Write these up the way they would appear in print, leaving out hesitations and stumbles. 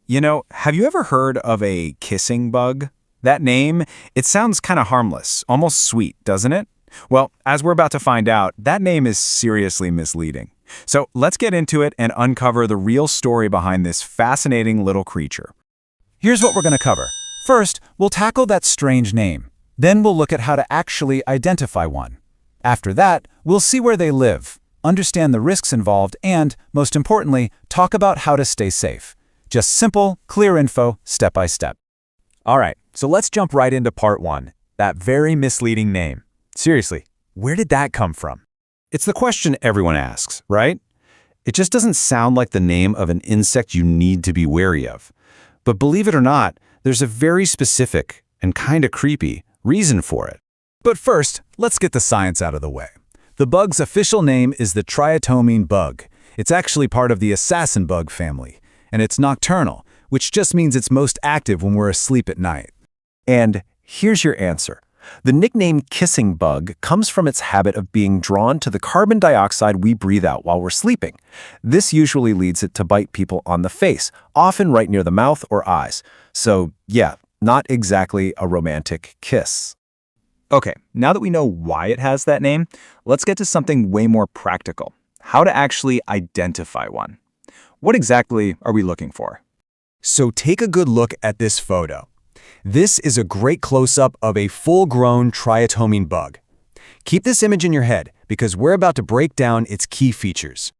Have you ever heard of a kissing bug? That name, it sounds kind of harmless, almost sweet, doesn't it? Well, as we're about to find out, that name is seriously misleading. So let's get into it and uncover the real story behind this fascinating little creature. Here's what we're going to cover. First, we'll tackle that strange name. Then we'll look at how to actually identify one. After that, we'll see where they live, understand the risks involved, and, most importantly, talk about how to stay safe. Just simple, clear info, step by step. All right, so let's jump right into part one, that very misleading name. Seriously, where did that come from? It's the question everyone asks, right? It just doesn't sound like the name of an insect you need to be wary of. But believe it or not, there's a very specific and kind of creepy reason for it. But first, let's get the science out of the way. The bug's official name is the Triatomine bug. It's actually part of the assassin bug family, and it's nocturnal, which just means it's most active when we're asleep at night. And here's your answer. The nickname kissing bug comes from its habit of being drawn to the carbon dioxide we breathe out while we're sleeping. This usually leads it to bite people on the face, often right near the mouth or eyes. So, yeah, not exactly a romantic kiss. Okay, now that we know why it has that name, let's get to something way more practical. How to actually identify one. What exactly are we looking for? So take a good look at this photo. This is a great close-up of a full-grown triatomine bug. Keep this image in your head because we're about to break down its key features.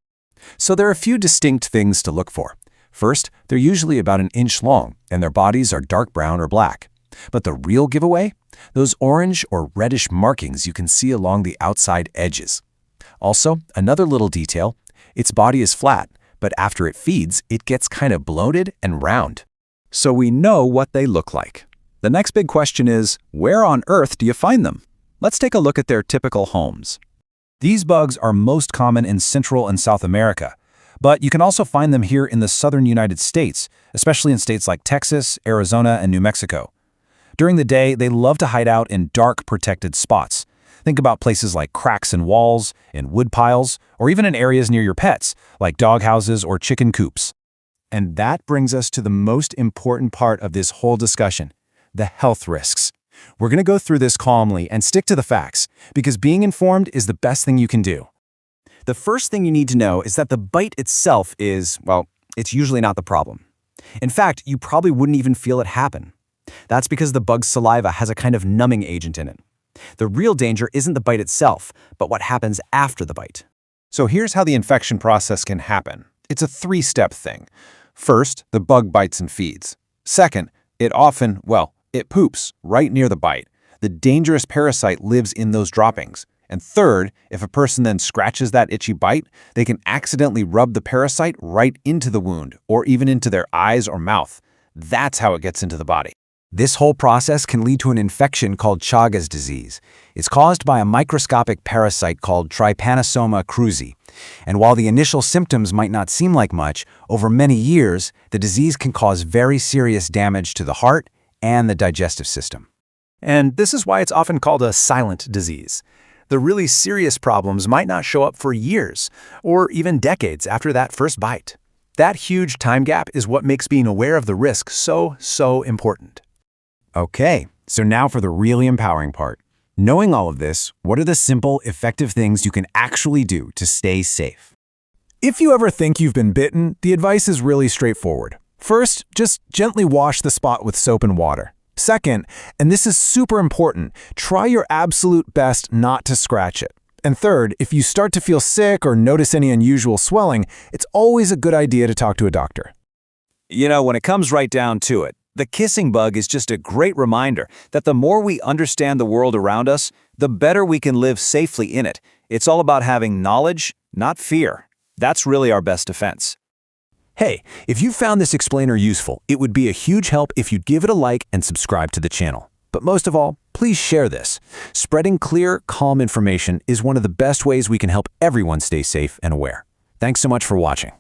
So there are a few distinct things to look for. First, they're usually about an inch long, and their bodies are dark brown or black. But the real giveaway? Those orange or reddish markings you can see along the outside edges. Also, another little detail, its body is flat, but after it feeds, it gets kind of bloated and round. So we know what they look like. The next big question is, where on earth do you find them? Let's take a look at their typical homes. These bugs are most common in Central and South America, but you can also find them here in the southern United States, especially in states like Texas, Arizona, and New Mexico. During the day, they love to hide out in dark, protected spots. Think about places like cracks in walls, in wood piles, or even in areas near your pets, like dog houses or chicken coops. And that brings us to the most important part of this whole discussion, the health risks. We're going to go through this calmly and stick to the facts, because being informed is the best thing you can do. The first thing you need to know is that the bite itself is, well, it's usually not the problem. In fact, you probably wouldn't even feel it happen. That's because the bug's saliva has a kind of numbing agent in it. The real danger isn't the bite itself, but what happens after the bite. So here's how the infection process can happen. It's a three-step thing. First, the bug bites and feeds. Second, it poops right near the bite. The dangerous parasite lives in those droppings. And third, if a person then scratches that itchy bite, they can accidentally rub the parasite right into the wound or even into their eyes or mouth. That's how it gets into the body. This whole process can lead to an infection called Chagas disease. It's caused by a microscopic parasite called Trypanosoma cruzi. And while the initial symptoms might not seem like much, over many years, the disease can cause very serious damage to the heart and the digestive system. And this is why it's often called a silent disease. The really serious problems might not show up for years, or even decades after that first bite. That huge time gap is what makes being aware of the risk so important. Okay, so now for the really empowering part. Knowing all of this, what are the simple, effective things you can actually do to stay safe? If you ever think you've been bitten, the advice is really straightforward. First, just gently wash the spot with soap and water. Second, and this is super important, try your absolute best not to scratch it. And third, if you start to feel sick or notice any unusual swelling, it's always a good idea to talk to a doctor. When it comes right down to it, the kissing bug is just a great reminder that the more we understand the world around us, the better we can live safely in it. It's all about having knowledge, not fear. That's really our best defense. Hey, if you found this explainer useful, it would be a huge help if you'd give it a like and subscribe to the channel. But most of all, please share this. Spreading clear, calm information is one of the best ways we can help everyone stay safe and aware. Thanks so much for watching.